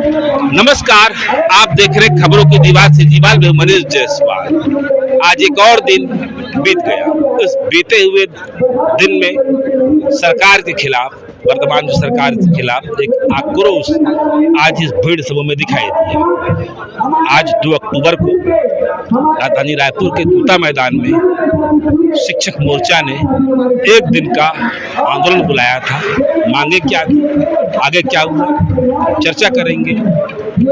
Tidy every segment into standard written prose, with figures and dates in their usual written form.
नमस्कार, आप देख रहे खबरों की दीवार से दीवार में मनीष जायसवाल। आज एक और दिन बीत गया। इस बीते हुए दिन में सरकार के खिलाफ, वर्तमान जो सरकार के खिलाफ एक आक्रोश आज इस भीड़ सभा में दिखाई दिया। आज 2 अक्टूबर को राजधानी रायपुर के तूता मैदान में शिक्षक मोर्चा ने एक दिन का आंदोलन बुलाया था। मांगे क्या थी, आगे क्या हुआ, चर्चा करेंगे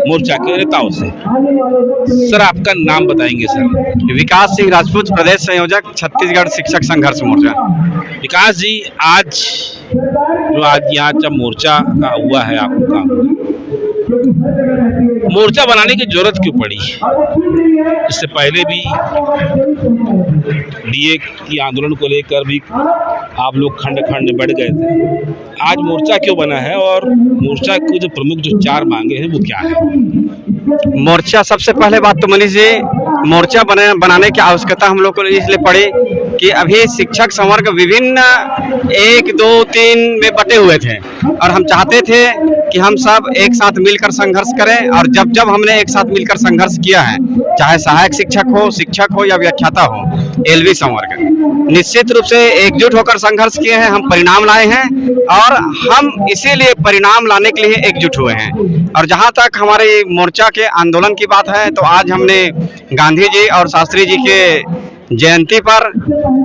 मोर्चा के नेताओं से। सर, आपका नाम बताएंगे सर? विकास सिंह राजपूत, प्रदेश संयोजक, छत्तीसगढ़ शिक्षक संघर्ष मोर्चा। विकास जी, आज यहाँ जब मोर्चा का हुआ है, आपका मोर्चा बनाने की जरूरत क्यों पड़ी? इससे पहले भी डीए की आंदोलन को लेकर भी आप लोग खंड खंड बढ़ गए थे। आज मोर्चा क्यों बना है और मोर्चा की जो प्रमुख जो 4 मांगे हैं वो क्या है? मोर्चा, सबसे पहले बात तो मनीष जी, मोर्चा बनाने की आवश्यकता हम लोग को इसलिए पड़ी कि अभी शिक्षक संवर्ग विभिन्न 1, 2, 3 में बटे हुए थे और हम चाहते थे कि हम सब एक साथ मिलकर संघर्ष करें। और जब जब हमने एक साथ मिलकर संघर्ष किया है, चाहे सहायक शिक्षक हो या व्याख्याता हो, एलवी संवर्ग निश्चित रूप से एकजुट होकर संघर्ष किए हैं। हम परिणाम लाए हैं और हम इसीलिए परिणाम लाने के लिए एकजुट हुए हैं। और जहां तक हमारे मोर्चा के आंदोलन की बात है, तो आज हमने गांधी जी और शास्त्री जी के जयंती पर,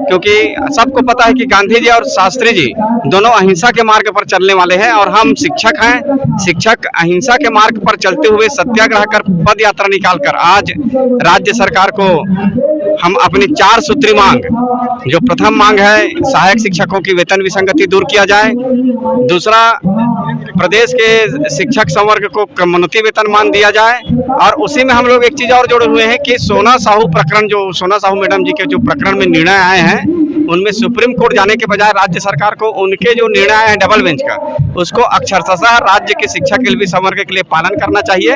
क्योंकि सबको पता है कि गांधी जी और शास्त्री जी दोनों अहिंसा के मार्ग पर चलने वाले हैं और हम शिक्षक हैं। शिक्षक अहिंसा के मार्ग पर चलते हुए सत्याग्रह कर, पद यात्रा निकालकर आज राज्य सरकार को हम अपनी 4 सूत्री मांग, जो प्रथम मांग है सहायक शिक्षकों की वेतन विसंगति दूर किया जाए, दूसरा प्रदेश के शिक्षक संवर्ग को क्रमोन्नति वेतनमान दिया जाए, और उसी में हम लोग एक चीज और जोड़े हुए हैं कि सोना साहू प्रकरण, जो सोना साहू मैडम जी के जो प्रकरण में निर्णय आए हैं, उनमें सुप्रीम कोर्ट जाने के बजाय राज्य सरकार को उनके जो निर्णय आए हैं डबल बेंच का, उसको अक्षरशः राज्य के शिक्षक एलवी संवर्ग के लिए पालन करना चाहिए।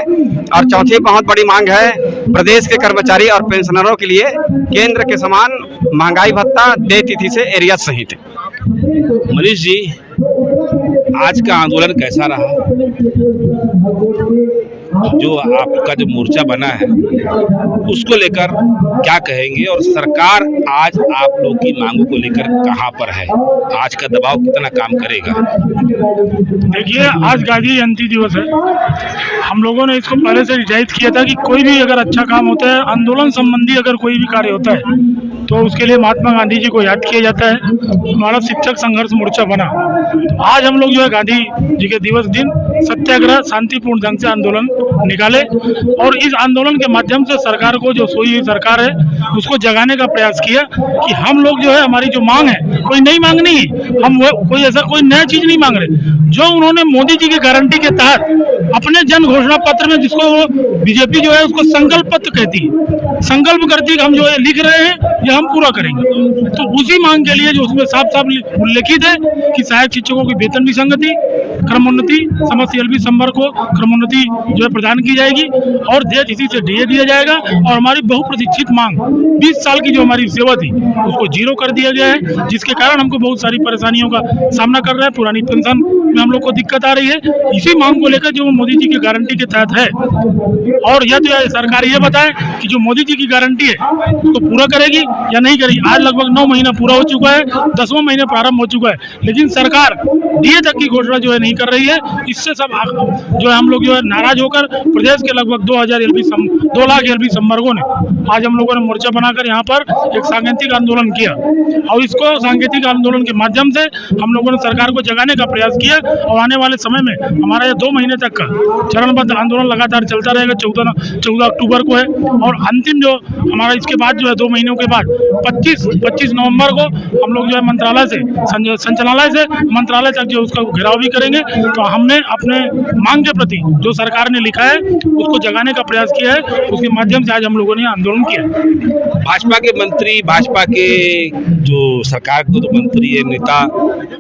और चौथी बहुत बड़ी मांग है प्रदेश के कर्मचारी और पेंशनरों के लिए केंद्र के समान महंगाई भत्ता देय तिथि से एरिया सहित। मनीष जी, आज का आंदोलन कैसा रहा? जो आपका जो मोर्चा बना है उसको लेकर क्या कहेंगे, और सरकार आज आप लोग की मांगों को लेकर कहां पर है? आज का दबाव कितना काम करेगा? देखिए, आज गांधी जयंती दिवस है। हम लोगों ने इसको पहले से निर्धारित किया था कि कोई भी अगर अच्छा काम होता है, आंदोलन संबंधी अगर कोई भी कार्य होता है, तो उसके लिए महात्मा गांधी जी को याद किया जाता है। हमारा शिक्षक संघर्ष मोर्चा बना। तो आज हम लोग जो है गांधी जी के दिवस दिन सत्याग्रह शांतिपूर्ण ढंग से आंदोलन निकाले और इस आंदोलन के माध्यम से सरकार को, जो सोई हुई सरकार है, उसको जगाने का प्रयास किया कि हम लोग जो है, हमारी जो मांग है कोई नई मांग नहीं है, हम कोई ऐसा कोई नया चीज नहीं मांग रहे। जो उन्होंने मोदी जी की गारंटी के तहत अपने जन घोषणा पत्र में, जिसको बीजेपी जो है उसको संकल्प पत्र कहती है, संकल्प करती है कि हम जो है लिख रहे हैं ये हम पूरा करेंगे। तो उसी मांग के लिए जो उसमें साफ साफ उल्लेखित है कि सहायक शिक्षकों की वेतन विसंगति, क्रमोन्नति, समस्त एलवी संवर्ग को क्रमोन्नति जो है प्रदान की जाएगी और इसी से डीए दिया जाएगा। और हमारी बहुप्रतीक्षित मांग 20 साल की जो हमारी सेवा थी उसको 0 कर दिया गया है, जिसके कारण हमको बहुत सारी परेशानियों का सामना कर रहे हैं। पुरानी पेंशन में हम लोग को दिक्कत आ रही है। इसी मांग को लेकर जो मोदी जी की गारंटी के तहत है, और यह तो सरकार ये बताए कि जो मोदी जी की गारंटी है उसको पूरा करेगी या नहीं करेगी। आज लगभग 9 महीना पूरा हो चुका है, 10वां महीना प्रारंभ हो चुका है, लेकिन सरकार डीए तक की घोषणा जो है नहीं कर रही है। इससे सब जो है हम लोग जो है नाराज होकर प्रदेश के लगभग 2 लाख एलवी संवर्गों ने आज हम लोगों ने मोर्चा बनाकर यहाँ पर एक सांकेतिक आंदोलन किया और इसको सांकेतिक आंदोलन के माध्यम से हम लोगों ने सरकार को जगाने का प्रयास किया। और आने वाले समय में हमारा यह 2 महीने तक का चरणबद्ध आंदोलन लगातार चलता रहेगा। 14 अक्टूबर को है और अंतिम जो हमारा इसके बाद जो है 2 महीनों के बाद 25 नवंबर को हम लोग जो है मंत्रालय से, संचालनालय से मंत्रालय तक जो उसका घेराव भी करेंगे। तो हमने अपने मांग के प्रति जो सरकार ने लिखा है उसको जगाने का प्रयास किया है, उसके माध्यम से आज हम लोगों ने आंदोलन किया। भाजपा के मंत्री, भाजपा के जो सरकार को जो मंत्री है, नेता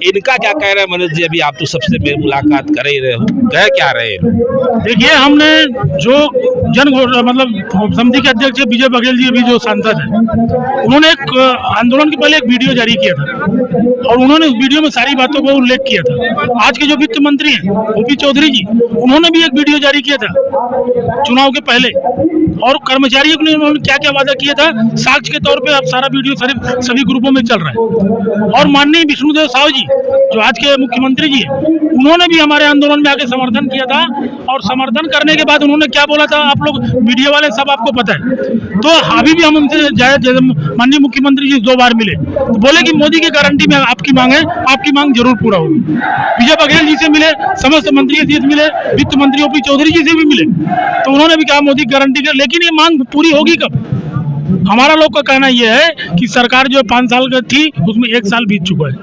इनका क्या कह रहे हैं मनोज जी? अभी आप तो सबसे मुलाकात कर ही रहे हो, कह क्या रहे हैं? देखिए, हमने जो मतलब समिति के अध्यक्ष विजय बघेल जी भी जो सांसद हैं, उन्होंने एक आंदोलन के पहले एक वीडियो जारी किया था और उन्होंने उस वीडियो में सारी बातों को उल्लेख किया था। आज के जो वित्त मंत्री हैं ओपी चौधरी जी, उन्होंने भी एक वीडियो जारी किया था चुनाव के पहले, और कर्मचारियों ने उन्होंने क्या क्या वादा किया था साक्ष्य के तौर पे अब सारा वीडियो सभी ग्रुपों में चल रहा है। और माननीय विष्णुदेव साहू जी जो आज के मुख्यमंत्री जी हैं, उन्होंने भी हमारे आंदोलन में आके समर्थन किया था, और समर्थन करने के बाद उन्होंने क्या बोला था आप लोग मीडिया वाले सब आपको पता है। तो अभी भी हम उनसे माननीय मुख्यमंत्री जी 2 बार मिले, तो बोले कि मोदी की गारंटी में आपकी मांग है, आपकी मांग जरूर पूरा होगी। विजय बघेल जी से मिले, समस्त मंत्री से मिले, वित्त मंत्री ओपी चौधरी जी से भी मिले, तो उन्होंने भी कहा मोदी गारंटी कर, लेकिन ये मांग पूरी होगी कब? हमारा लोग का कहना यह है कि सरकार जो 5 साल की थी उसमें 1 साल बीत चुका है,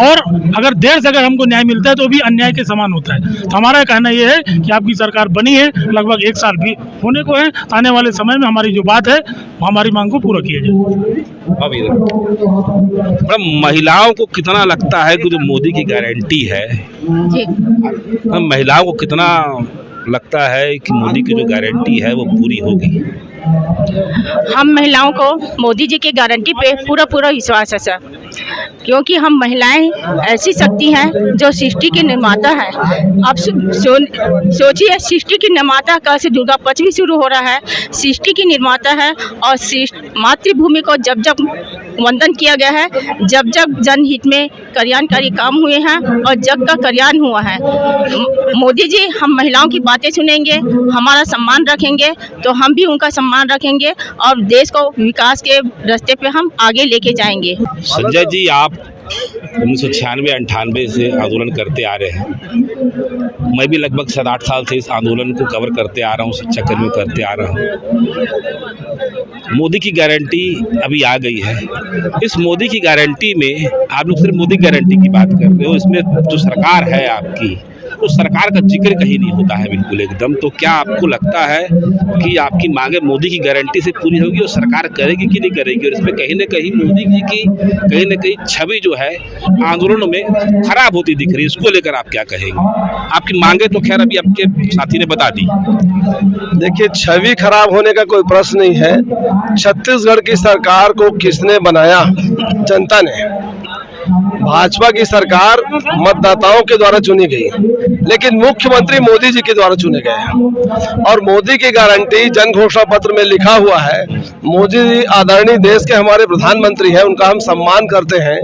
और अगर देर से अगर हमको न्याय मिलता है तो भी अन्याय के समान होता है। तो हमारा कहना यह है कि आपकी सरकार बनी है, लगभग 1 साल भी होने को है, आने वाले समय में हमारी जो बात है वो हमारी मांग को पूरा किया जाए। महिलाओं को कितना लगता है कि जो मोदी की गारंटी है, महिलाओं को कितना लगता है कि मोदी की जो गारंटी है वो पूरी होगी? हम महिलाओं को मोदी जी की गारंटी पे पूरा विश्वास है सर, क्योंकि हम महिलाएं ऐसी शक्ति हैं जो सृष्टि के निर्माता है। अब सोचिए, सृष्टि की निर्माता कल से दुर्गा पक्ष भी शुरू हो रहा है, सृष्टि की निर्माता है, और मातृभूमि को जब जब वंदन किया गया है, जब जब जनहित में कल्याणकारी काम हुए हैं और जग का कल्याण हुआ है। मोदी जी हम महिलाओं की बातें सुनेंगे, हमारा सम्मान रखेंगे, तो हम भी उनका सम्मान रखेंगे और देश को विकास के रास्ते पे हम आगे लेके जाएंगे। संजय जी, आप 1996-98 से आंदोलन करते आ रहे हैं, मैं भी लगभग 7-8 साल से इस आंदोलन को कवर करते आ रहा हूँ, शिक्षा कर्मी करते आ रहा हूँ। मोदी की गारंटी अभी आ गई है। इस मोदी की गारंटी में आप लोग सिर्फ मोदी गारंटी की बात कर रहे हो, इसमें जो सरकार है आपकी, उस सरकार का जिक्र कहीं नहीं होता है बिल्कुल एकदम। तो क्या आपको लगता है कि आपकी मांगे मोदी की गारंटी से पूरी होगी और सरकार करेगी कि नहीं करेगी? और इसमें कहीं ना कहीं मोदी जी की कहीं ना कहीं छवि जो है आंदोलन में खराब होती दिख रही है, इसको लेकर आप क्या कहेंगे? आपकी मांगे तो खैर अभी आपके साथी ने बता दी। देखिए, छवि खराब होने का कोई प्रश्न नहीं है। छत्तीसगढ़ की सरकार को किसने बनाया? जनता ने। भाजपा की सरकार मतदाताओं के द्वारा चुनी गई, लेकिन मुख्यमंत्री मोदी जी के द्वारा चुने गए, और मोदी की गारंटी जन घोषणा पत्र में लिखा हुआ है। मोदी जी आदरणीय देश के हमारे प्रधानमंत्री हैं, उनका हम सम्मान करते हैं।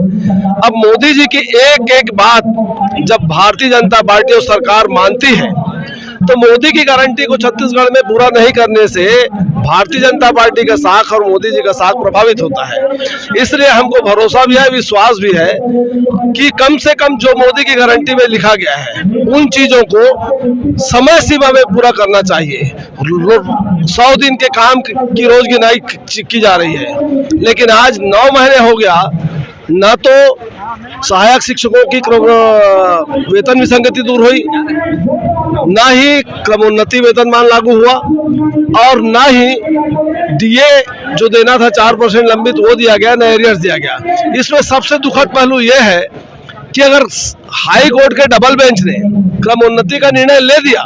अब मोदी जी की एक एक बात जब भारतीय जनता पार्टी और सरकार मानती है, तो मोदी की गारंटी को छत्तीसगढ़ में पूरा नहीं करने से भारतीय जनता पार्टी का साख और मोदी जी का साख प्रभावित होता है। इसलिए हमको भरोसा भी है, विश्वास भी है कि कम से कम जो मोदी की गारंटी में लिखा गया है उन चीजों को समय सीमा में पूरा करना चाहिए। 100 दिन के काम की रोज गिनाई की जा रही है, लेकिन आज 9 महीने हो गया, न तो सहायक शिक्षकों की वेतन विसंगति दूर हुई, ना ही क्रमोन्नति वेतनमान लागू हुआ, और ना ही डीए जो देना था 4% लंबित वो दिया गया, न एरियर्स दिया गया। इसमें सबसे दुखद पहलू यह है कि अगर हाई कोर्ट के डबल बेंच ने क्रमोन्नति का निर्णय ले दिया,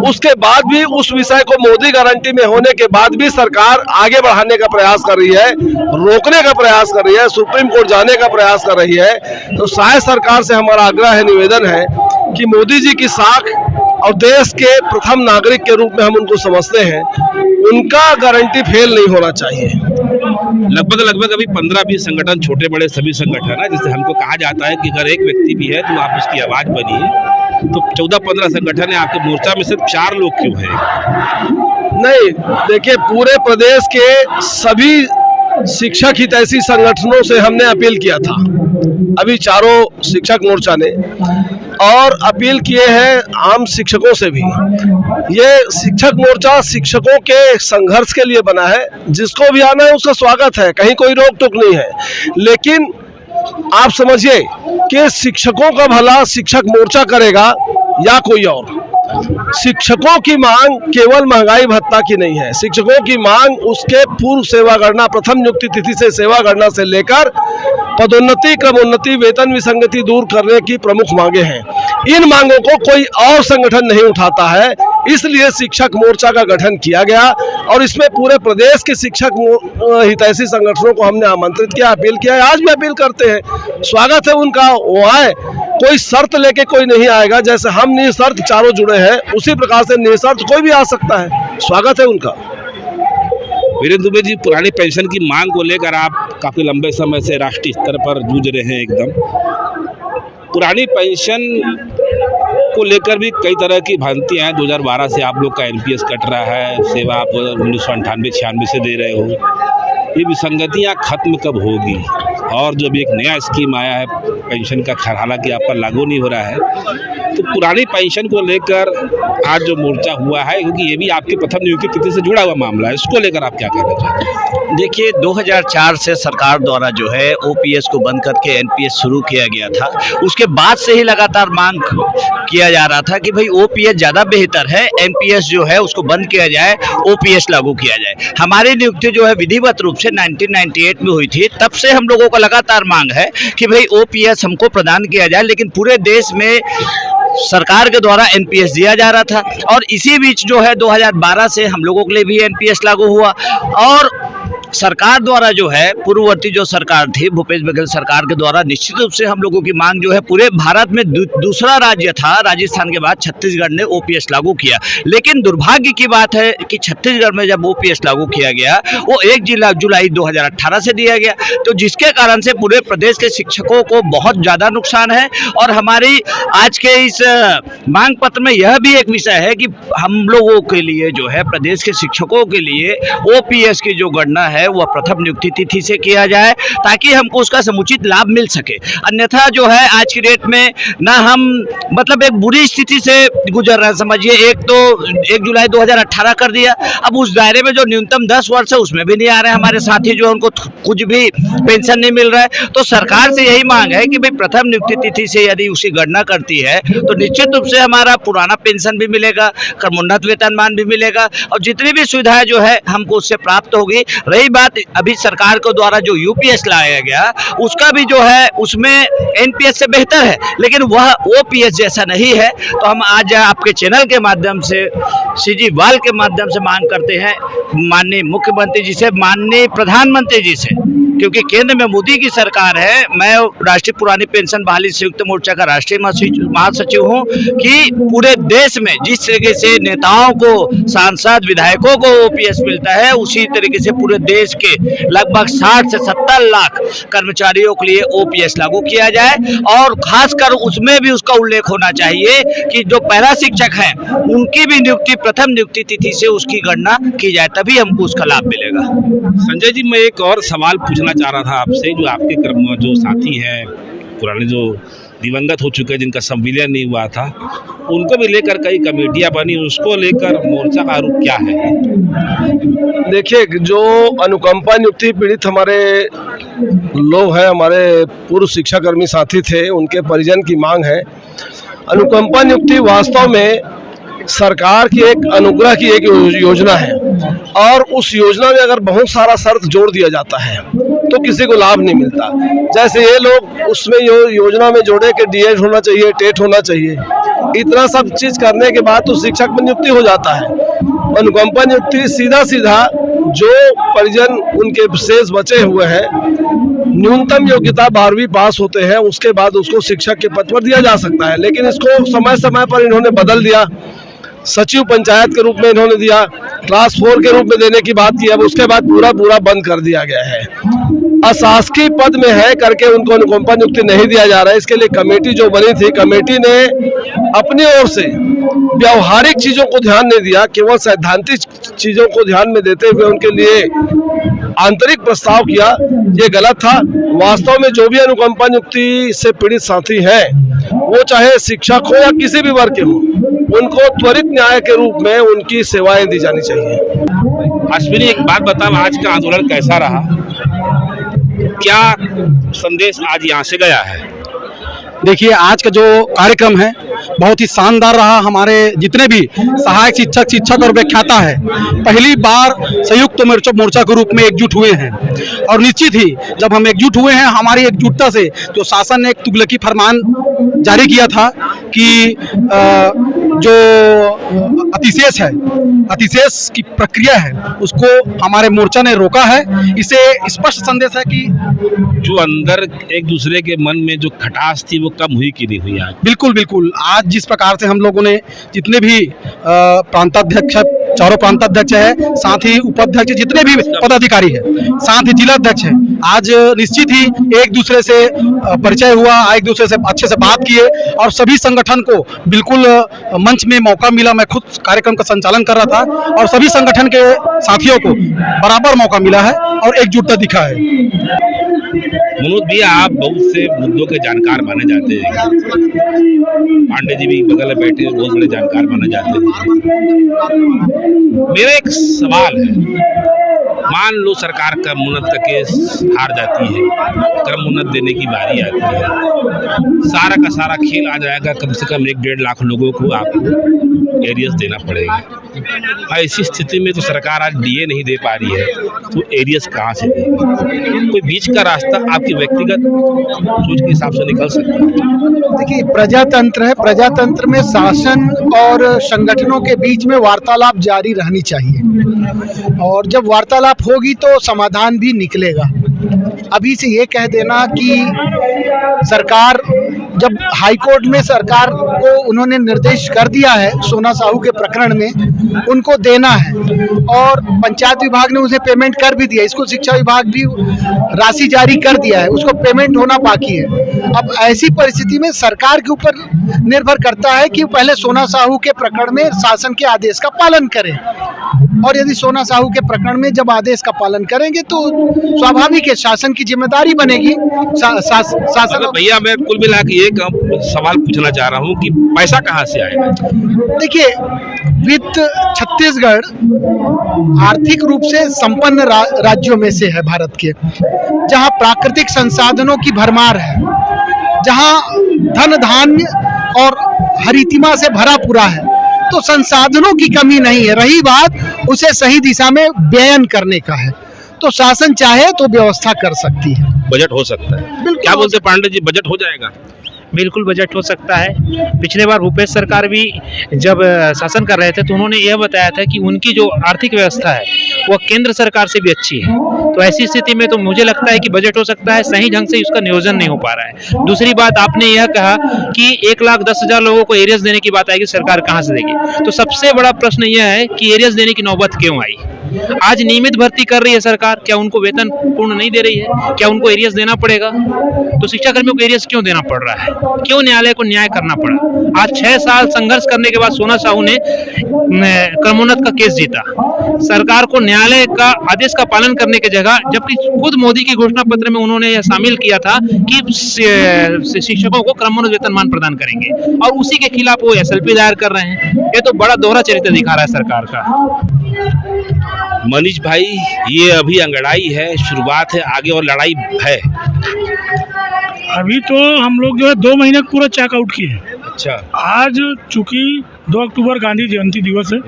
उसके बाद भी उस विषय को मोदी गारंटी में होने के बाद भी सरकार आगे बढ़ाने का प्रयास कर रही है, रोकने का प्रयास कर रही है, सुप्रीम कोर्ट जाने का प्रयास कर रही है। तो शायद सरकार से हमारा आग्रह है, निवेदन है कि मोदी जी की साख और देश के प्रथम नागरिक के रूप में हम उनको समझते हैं, उनका गारंटी फेल नहीं होना चाहिए। लगभग अभी 15-20 संगठन, छोटे बड़े सभी संगठन है, जिससे हमको कहा जाता है कि अगर एक व्यक्ति भी है तो आप उसकी आवाज बनिए। तो 14-15 संगठन है, आपके मोर्चा में सिर्फ 4 लोग क्यों हैं? नहीं, देखिए, पूरे प्रदेश के सभी शिक्षक हितैषी संगठनों से हमने अपील किया था, अभी चारों शिक्षक मोर्चा ने, और अपील किए हैं आम शिक्षकों से भी। ये शिक्षक मोर्चा शिक्षकों के संघर्ष के लिए बना है, जिसको भी आना है उसका स्वागत है, कहीं कोई रोक टोक नहीं है। लेकिन आप समझिए कि शिक्षकों का भला शिक्षक मोर्चा करेगा या कोई और। शिक्षकों की मांग केवल महंगाई भत्ता की नहीं है। शिक्षकों की मांग उसके पूर्व सेवा गणना, प्रथम नियुक्ति तिथि से सेवा गणना से लेकर पदोन्नति, क्रमोन्नति, वेतन विसंगति दूर करने की प्रमुख मांगे हैं। इन मांगों को कोई और संगठन नहीं उठाता है, इसलिए शिक्षक मोर्चा का गठन किया गया और इसमें पूरे प्रदेश के शिक्षक हितैषी संगठनों को हमने आमंत्रित किया, अपील किया है। आज भी अपील करते हैं, स्वागत है उनका, वो आए। कोई शर्त लेके कोई नहीं आएगा, जैसे हम निशर्त चारों जुड़े हैं उसी प्रकार से निशर्त कोई भी आ सकता है। स्वागत है उनका। वीरेंद्र दुबे जी, पुरानी पेंशन की मांग को लेकर आप काफ़ी लंबे समय से राष्ट्रीय स्तर पर जूझ रहे हैं। एकदम पुरानी पेंशन को लेकर भी कई तरह की भ्रांतियां हैं। 2012 से आप लोग का एनपीएस कट रहा है, सेवा आप 1998-96 से दे रहे हो। ये विसंगतियां खत्म कब होगी? और जब एक नया स्कीम आया है पेंशन का, हालांकि आप पर लागू नहीं हो रहा है, तो पुरानी पेंशन को लेकर आज जो मोर्चा हुआ है, क्योंकि ये भी आपकी प्रथम नियुक्ति तिथि से जुड़ा हुआ मामला है, इसको लेकर आप क्या कहना चाहते हैं? देखिए, 2004 से सरकार द्वारा जो है ओपीएस को बंद करके एनपीएस शुरू किया गया था। उसके बाद से ही लगातार मांग किया जा रहा था कि भाई ओपीएस ज़्यादा बेहतर है, एनपीएस जो है उसको बंद किया जाए, ओपीएस लागू किया जाए। हमारी नियुक्ति जो है विधिवत रूप से 1998 में हुई थी, तब से हम लोगों को लगातार मांग है कि भाई ओपीएस हमको प्रदान किया जाए, लेकिन पूरे देश में सरकार के द्वारा एनपीएस दिया जा रहा था। और इसी बीच जो है 2012 से हम लोगों के लिए भी एनपीएस लागू हुआ और सरकार द्वारा जो है पूर्ववर्ती जो सरकार थी, भूपेश बघेल सरकार के द्वारा निश्चित रूप से हम लोगों की मांग जो है, पूरे भारत में दूसरा राज्य था राजस्थान के बाद, छत्तीसगढ़ ने ओपीएस लागू किया। लेकिन दुर्भाग्य की बात है कि छत्तीसगढ़ में जब ओपीएस लागू किया गया वो 1 जुलाई 2018 से दिया गया, तो जिसके कारण से पूरे प्रदेश के शिक्षकों को बहुत ज़्यादा नुकसान है। और हमारी आज के इस मांग पत्र में यह भी एक विषय है कि हम लोगों के लिए जो है, प्रदेश के शिक्षकों के लिए ओपीएस की जो गणना है वह प्रथम नियुक्ति तिथि से किया जाए, ताकि हमको उसका समुचित लाभ मिल सके। अन्यथा जो है आज की डेट में ना हम मतलब एक बुरी स्थिति से गुजर रहे हैं। समझिए, एक तो 1 जुलाई 2018 कर दिया, अब उस दायरे में जो न्यूनतम 10 वर्ष है उसमें भी नहीं आ रहे हैं हमारे साथी, जो उनको कुछ भी पेंशन नहीं मिल रहा है। तो सरकार से यही मांग है कि भाई प्रथम नियुक्ति तिथि से यदि उसकी गणना करती है तो निश्चित रूप से हमारा पुराना पेंशन भी मिलेगा, क्रमोन्नत वेतनमान भी मिलेगा और जितनी भी सुविधाएं जो है हमको उससे प्राप्त होगी। रही बात अभी सरकार के द्वारा जो यूपीएस लाया गया, उसका भी जो है उसमें एनपीएस से बेहतर है, लेकिन वह ओपीएस जैसा नहीं है। तो हम आज आपके चैनल के माध्यम से, सीजी वाल के माध्यम से मांग करते हैं माननीय मुख्यमंत्री जी से, माननीय प्रधानमंत्री जी से, क्योंकि केंद्र में मोदी की सरकार है। मैं राष्ट्रीय पुरानी पेंशन बहाली संयुक्त मोर्चा का राष्ट्रीय महासचिव हूं कि पूरे देश में जिस तरीके से नेताओं को, सांसद, विधायकों को ओपीएस मिलता है, उसी तरीके से पूरे देश के लगभग 60 से 70 लाख कर्मचारियों के लिए ओपीएस लागू किया जाए। और खासकर उसमें भी उसका उल्लेख होना चाहिए कि जो पैरा शिक्षक हैं उनकी भी नियुक्ति प्रथम नियुक्ति तिथि से उसकी गणना की जाए, तभी हमको उसका लाभ मिलेगा। संजय जी, मैं एक और सवाल पूछना चाह रहा था आपसे। जो आपके क्रम जो साथी हैं, पुराने जो दिवंगत हो चुके हैं, जिनका संविलियन नहीं हुआ था, उनको भी लेकर कई कमेटियां बनी, उसको लेकर मोर्चा का रूप क्या है? देखिए, जो अनुकंपा नियुक्ति पीड़ित हमारे लोग हैं, हमारे पूर्व शिक्षाकर्मी साथी थे, उनके परिजन की मांग है। अनुकंपा नियुक्ति वास्तव में सरकार की एक अनुग्रह की एक योजना है और उस योजना में अगर बहुत सारा शर्त जोड़ दिया जाता है तो किसी को लाभ नहीं मिलता। जैसे ये लोग उसमें योजना में जोड़े कि डीएड होना चाहिए, टेट होना चाहिए, इतना सब चीज करने के बाद तो शिक्षक में नियुक्ति हो जाता है। अनुकंपा नियुक्ति सीधा जो परिजन उनके शेष बचे हुए हैं, न्यूनतम योग्यता 12वीं पास होते हैं, उसके बाद उसको शिक्षक के पद पर दिया जा सकता है। लेकिन इसको समय समय पर इन्होंने बदल दिया, सचिव पंचायत के रूप में इन्होंने दिया, क्लास 4 के रूप में देने की बात की, अब उसके बाद पूरा बंद कर दिया गया है। अशासकीय पद में है करके उनको अनुकंपा नियुक्ति नहीं दिया जा रहा है। इसके लिए कमेटी जो बनी थी, कमेटी ने अपनी ओर से व्यवहारिक चीजों को ध्यान नहीं दिया, केवल सैद्धांतिक चीजों को ध्यान में देते हुए उनके लिए आंतरिक प्रस्ताव किया। ये गलत था। वास्तव में जो भी अनुकंपा नियुक्ति से पीड़ित साथी हैं, वो चाहे शिक्षक हो या किसी भी वर्ग के हो, उनको त्वरित न्याय के रूप में उनकी सेवाएं दी जानी चाहिए। अश्विनी, एक बात बताओ, आज का आंदोलन कैसा रहा? क्या संदेश आज यहाँ से गया है? देखिए, आज का जो कार्यक्रम है बहुत ही शानदार रहा। हमारे जितने भी सहायक शिक्षक और व्याख्याता है पहली बार संयुक्त मोर्चा के रूप में एकजुट हुए हैं और निश्चित ही जब हम एकजुट हुए हैं हमारी एकजुटता से जो शासन ने एक तुगलकी फरमान जारी किया था कि जो अतिशेष की प्रक्रिया है उसको हमारे मोर्चा ने रोका है। इसे स्पष्ट संदेश है कि जो अंदर एक दूसरे के मन में जो खटास थी वो कम हुई कि नहीं हुई आज? बिल्कुल बिल्कुल। आज जिस प्रकार से हम लोगों ने जितने भी प्रांताध्यक्ष चारों प्रांताध्यक्ष है साथ ही उपाध्यक्ष जितने भी पदाधिकारी है साथ ही जिलाध्यक्ष है आज निश्चित ही एक दूसरे से परिचय हुआ, एक दूसरे से अच्छे से बात किए और सभी संगठन को बिल्कुल मंच में मौका मिला। मैं खुद कार्यक्रम का संचालन कर रहा था और सभी संगठन के साथियों को बराबर मौका मिला है और एकजुटता दिखा है। मनोज भैया, आप बहुत से मुद्दों के जानकार माने जाते हैं, पांडे जी भी बगल में बैठे बहुत बड़े जानकार माने जाते हैं। मेरा एक सवाल है, मान लो सरकार क्रमोन्नत का केस हार जाती है, क्रमोन्नत देने की बारी आती है, सारा का सारा खेल आ जाएगा, कम से कम 1-1.5 लाख लोगों को आपको एरियस देना पड़ेगा। ऐसी स्थिति में तो सरकार आज डीए नहीं दे पा रही है तो एरियस कहाँ से देगी? कोई बीच का रास्ता आपकी व्यक्तिगत सोच के हिसाब से निकल सकता है? देखिए, प्रजातंत्र है, प्रजातंत्र में शासन और संगठनों के बीच में वार्तालाप जारी रहनी चाहिए और जब वार्तालाप होगी तो समाधान भी निकलेगा। अभी से ये कह देना कि सरकार, जब हाईकोर्ट में सरकार को उन्होंने निर्देश कर दिया है सोना साहू के प्रकरण में उनको देना है और पंचायत विभाग ने उसे पेमेंट कर भी दिया, इसको शिक्षा विभाग भी राशि जारी कर दिया है, उसको पेमेंट होना बाकी है। अब ऐसी परिस्थिति में सरकार के ऊपर निर्भर करता है कि पहले सोना साहू के प्रकरण में शासन के आदेश का पालन करें और यदि सोना साहू के प्रकरण में जब आदेश का पालन करेंगे तो स्वाभाविक है शासन की जिम्मेदारी बनेगी। शासन भैया, मैं कुल मिला के एक सवाल पूछना चाह रहा हूँ कि पैसा कहाँ से आएगा? देखिए, वित्त छत्तीसगढ़ आर्थिक रूप से संपन्न राज्यों में से है भारत के, जहाँ प्राकृतिक संसाधनों की भरमार है, जहाँ धन धान्य और हरितिमा से भरा पूरा है, तो संसाधनों की कमी नहीं है। रही बात उसे सही दिशा में व्ययन करने का है तो शासन चाहे तो व्यवस्था कर सकती है। बजट हो सकता है, क्या बोलते पांडे जी, बजट हो जाएगा? बिल्कुल बजट हो सकता है। पिछले बार भूपेश सरकार भी जब शासन कर रहे थे तो उन्होंने यह बताया था कि उनकी जो आर्थिक व्यवस्था है वह केंद्र सरकार से भी अच्छी है, तो ऐसी स्थिति में तो मुझे लगता है कि बजट हो सकता है, सही ढंग से उसका नियोजन नहीं हो पा रहा है। दूसरी बात, आपने यह कहा कि 1,10,000 लोगों को एरियस देने की बात आएगी, सरकार कहाँ से देगी? तो सबसे बड़ा प्रश्न यह है कि एरियस देने की नौबत क्यों आई? आज नियमित भर्ती कर रही है सरकार, क्या उनको वेतन पूर्ण नहीं दे रही है? क्या उनको एरियस देना पड़ेगा? तो शिक्षा कर्मियों को एरियस क्यों देना पड़ रहा है? क्यों न्यायालय को न्याय करना पड़ा? आज 6 साल संघर्ष करने के बाद सोना साहू ने क्रमोन्नत का केस जीता। सरकार को न्यायालय का आदेश का पालन करने की जगह, जबकि खुद मोदी की घोषणा पत्र में उन्होंने यह शामिल किया था कि शिक्षकों को क्रमोन्नत वेतनमान प्रदान करेंगे, और उसी के खिलाफ वो SLP दायर कर रहे हैं। ये तो बड़ा दोहरा चरित्र दिखा रहा है सरकार का। मनीष भाई, ये अभी अंगड़ाई है, शुरुआत है, आगे और लड़ाई है। अभी तो हम लोग जो है 2 महीने पूरा चेकआउट किए हैं। अच्छा, आज चूंकि 2 अक्टूबर गांधी जयंती दिवस है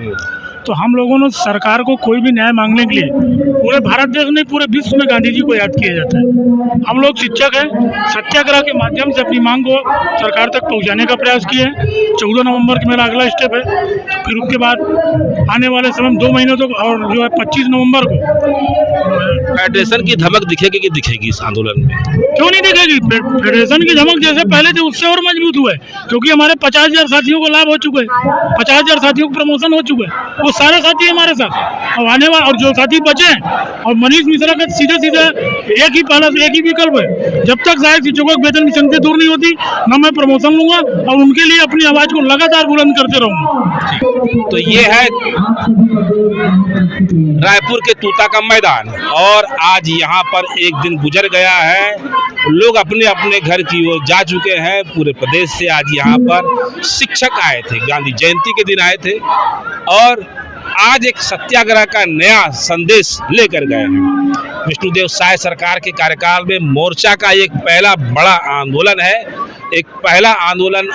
तो हम लोगों ने सरकार को कोई भी न्याय मांगने के लिए पूरे भारत देश में, पूरे विश्व में गांधी जी को याद किया जाता है। हम लोग शिक्षक हैं, सत्याग्रह के माध्यम से अपनी मांग को सरकार तक पहुंचाने का प्रयास किए हैं। 14 नवंबर की मेरा अगला स्टेप है, फिर उसके बाद आने वाले समय 2 महीनों तक और जो है 25 नवंबर को फेडरेशन की धमक दिखेगी कि दिखेगी इस आंदोलन में? क्यों नहीं दिखेगी? फेडरेशन की धमक जैसे पहले थे उससे और मजबूत हुआ है, क्योंकि हमारे 50,000 साथियों को लाभ हो चुका है, 50,000 साथियों को प्रमोशन हो चुका है, वो सारे साथी हमारे साथ। और आने वाले और जो साथी बचे हैं, और मनीष मिश्रा का सीधे एक ही पहला एक ही विकल्प है, जब तक सहायक शिक्षकों के वेतन की संख्या दूर नहीं होती न मैं प्रमोशन लूंगा और उनके लिए अपनी आवाज को लगातार बुलंद करते रहूंगा। तो ये है रायपुर के तूता का मैदान, और आज यहाँ पर एक दिन गुजर गया है, लोग अपने अपने घर की ओर जा चुके हैं। पूरे प्रदेश से आज यहाँ पर शिक्षक आए थे, गांधी जयंती के दिन आए थे, और आज एक सत्याग्रह का नया संदेश लेकर गए हैं। विष्णुदेव साय सरकार के कार्यकाल में मोर्चा का एक पहला बड़ा आंदोलन है, एक पहला आंदोलन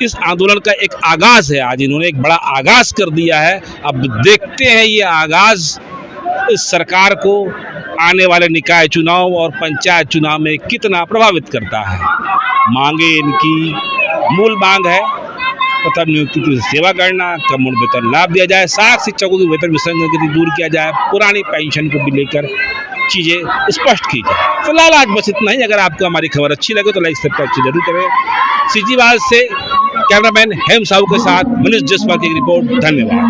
इस आंदोलन का एक आगाज है। आज इन्होंने एक बड़ा आगाज कर दिया है। अब देखते हैं ये आगाज इस सरकार को आने वाले निकाय चुनाव और पंचायत चुनाव में कितना प्रभावित करता है। मांगे इनकी मूल मांग है प्रथम नियुक्ति की सेवा करना, कम वेतन लाभ दिया जाए, 60 शिक्षकों की वेतन विसंगति दूर किया जाए, पुरानी पेंशन को भी लेकर चीज़ें स्पष्ट की जाए। फिलहाल आज बस इतना ही। अगर आपको हमारी खबर अच्छी लगे तो लाइक सब्सक्राइब जरूर करें। सीजीवाल से कैमरामैन हेम साहू के साथ मनीष जसवाल की रिपोर्ट। धन्यवाद।